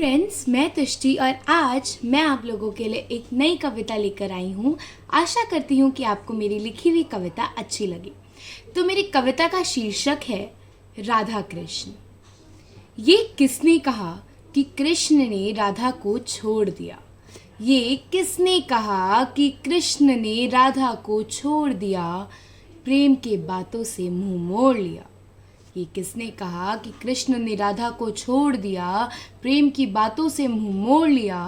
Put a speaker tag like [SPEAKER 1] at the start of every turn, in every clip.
[SPEAKER 1] Friends, मैं तुष्टि और आज मैं आप लोगों के लिए एक नई कविता लेकर आई हूँ। आशा करती हूँ कि आपको मेरी लिखी हुई कविता अच्छी लगे। तो मेरी कविता का शीर्षक है राधा कृष्ण। ये किसने कहा कि कृष्ण ने राधा को छोड़ दिया? ये किसने कहा कि कृष्ण ने राधा को छोड़ दिया? प्रेम के बातों से मुंह मोड़ लिया। ये किसने कहा कि कृष्ण ने राधा को छोड़ दिया? प्रेम की बातों से मुंह मोड़ लिया।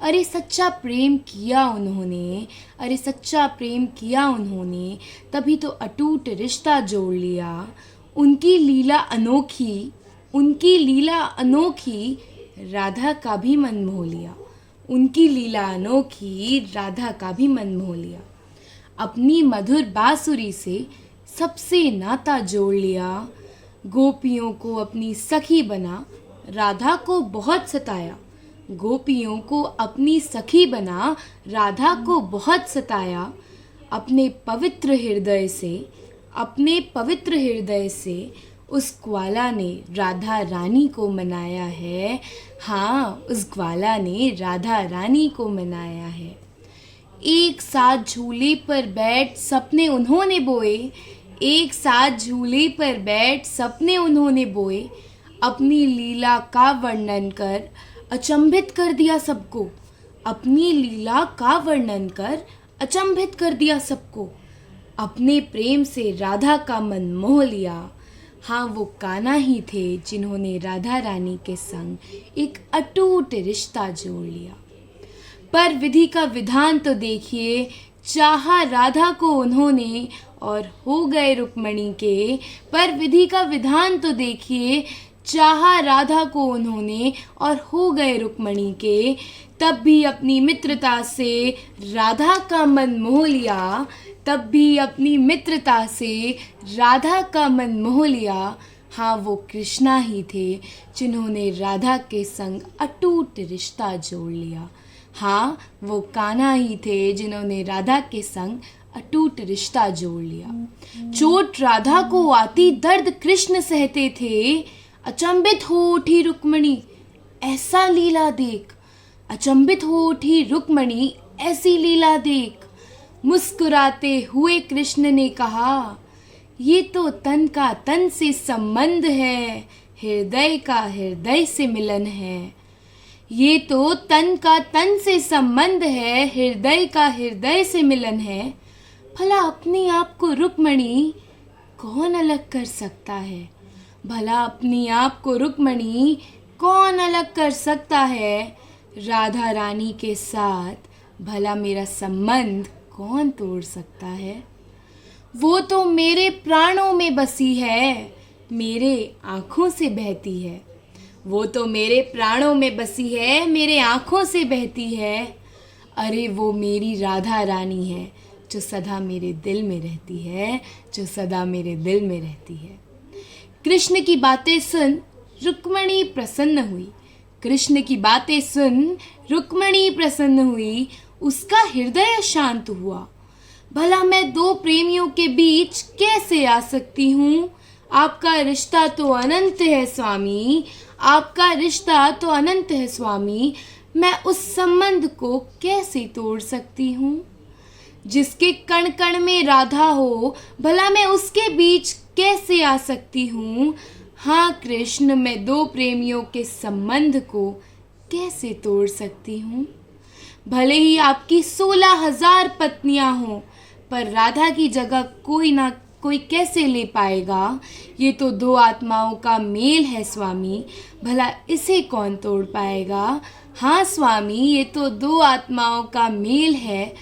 [SPEAKER 1] अरे सच्चा प्रेम किया उन्होंने, अरे सच्चा प्रेम किया उन्होंने, तभी तो अटूट रिश्ता जोड़ लिया। उनकी लीला अनोखी, उनकी लीला अनोखी, राधा का भी मन मोह लिया। उनकी लीला अनोखी, राधा का भी मन मोह लिया। अपनी मधुर बांसुरी से सबसे नाता जोड़ लिया। गोपियों को अपनी सखी बना, राधा को बहुत सताया। गोपियों को अपनी सखी बना, राधा को बहुत सताया। अपने पवित्र हृदय से, अपने पवित्र हृदय से उस ग्वाला ने राधा रानी को मनाया है। हाँ, उस ग्वाला ने राधा रानी को मनाया है। एक साथ झूले पर बैठ सपने उन्होंने बोए, एक साथ झूले पर बैठ सपने उन्होंने बोए। अपनी लीला का वर्णन कर अचंभित कर दिया सबको। अपनी लीला का वर्णन कर अचंभित कर दिया सबको। अपने प्रेम से राधा का मन मोह लिया। हाँ, वो कान्हा ही थे जिन्होंने राधा रानी के संग एक अटूट रिश्ता जोड़ लिया। पर विधि का विधान तो देखिए, चाहा राधा को उन्होंने और हो गए रुक्मणी के। पर विधि का विधान तो देखिए, चाहा राधा को उन्होंने और हो गए रुक्मणी के। तब भी अपनी मित्रता से राधा का मन मोह लिया। तब भी अपनी मित्रता से राधा का मन मोह लिया। हाँ, वो कृष्णा ही थे जिन्होंने राधा के संग अटूट रिश्ता जोड़ लिया। हाँ, वो कान्हा ही थे जिन्होंने राधा के संग अटूट रिश्ता जोड़ लिया। चोट राधा को आती, दर्द कृष्ण सहते थे। अचंभित हो उठी रुक्मणी, ऐसा लीला देख। अचंभित हो उठी रुक्मणी, ऐसी लीला देख। मुस्कुराते हुए कृष्ण ने कहा, ये तो तन का तन से संबंध है, हृदय का हृदय से मिलन है। ये तो तन का तन से संबंध है, हृदय का हृदय से मिलन है। भला अपने आप को रुक्मणी कौन अलग कर सकता है? भला अपने आप को रुक्मणी कौन अलग कर सकता है? राधा रानी के साथ भला मेरा संबंध कौन तोड़ सकता है? वो तो मेरे प्राणों में बसी है, मेरे आँखों से बहती है। वो तो मेरे प्राणों में बसी है, मेरे आँखों से बहती है। अरे वो मेरी राधा रानी है जो सदा मेरे दिल में रहती है, जो सदा मेरे दिल में रहती है। कृष्ण की बातें सुन रुक्मणी प्रसन्न हुई। कृष्ण की बातें सुन रुक्मणी प्रसन्न हुई। उसका हृदय शांत हुआ। भला मैं दो प्रेमियों के बीच कैसे आ सकती हूँ? आपका रिश्ता तो अनंत है स्वामी, आपका रिश्ता तो अनंत है स्वामी। मैं उस संबंध को कैसे तोड़ सकती हूँ? जिसके कण कण में राधा हो, भला मैं उसके बीच कैसे आ सकती हूँ? हाँ कृष्ण, मैं दो प्रेमियों के संबंध को कैसे तोड़ सकती हूँ? भले ही आपकी 16,000 पत्नियाँ हों, पर राधा की जगह कोई ना कोई कैसे ले पाएगा? ये तो दो आत्माओं का मेल है स्वामी, भला इसे कौन तोड़ पाएगा? हाँ स्वामी, ये तो दो आत्माओं का मेल है,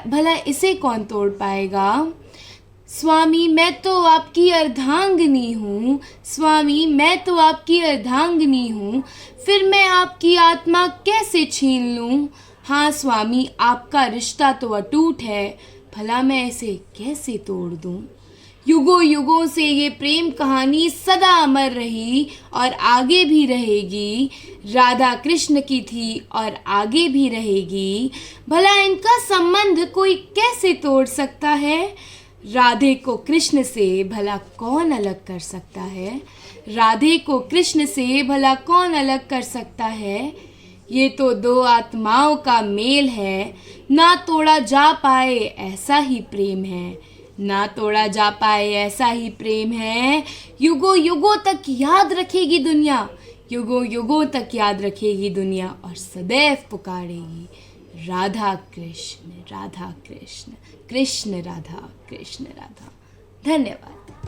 [SPEAKER 1] भला इसे कौन तोड़ पाएगा? स्वामी, मैं तो आपकी अर्धांगिनी हूँ। स्वामी, मैं तो आपकी अर्धांगिनी हूँ, फिर मैं आपकी आत्मा कैसे छीन लूँ? हाँ स्वामी, आपका रिश्ता तो अटूट है, भला मैं इसे कैसे तोड़ दूँ? युगों युगों से ये प्रेम कहानी सदा अमर रही और आगे भी रहेगी। राधा कृष्ण की थी और आगे भी रहेगी। भला इनका संबंध कोई कैसे तोड़ सकता है? राधे को कृष्ण से भला कौन अलग कर सकता है? राधे को कृष्ण से भला कौन अलग कर सकता है? ये तो दो आत्माओं का मेल है, ना तोड़ा जा पाए ऐसा ही प्रेम है, ना तोड़ा जा पाए ऐसा ही प्रेम है। युगों युगों तक याद रखेगी दुनिया, युगों युगों तक याद रखेगी दुनिया, और सदैव पुकारेगी राधा कृष्ण राधा कृष्ण, कृष्ण राधा कृष्ण राधा। धन्यवाद।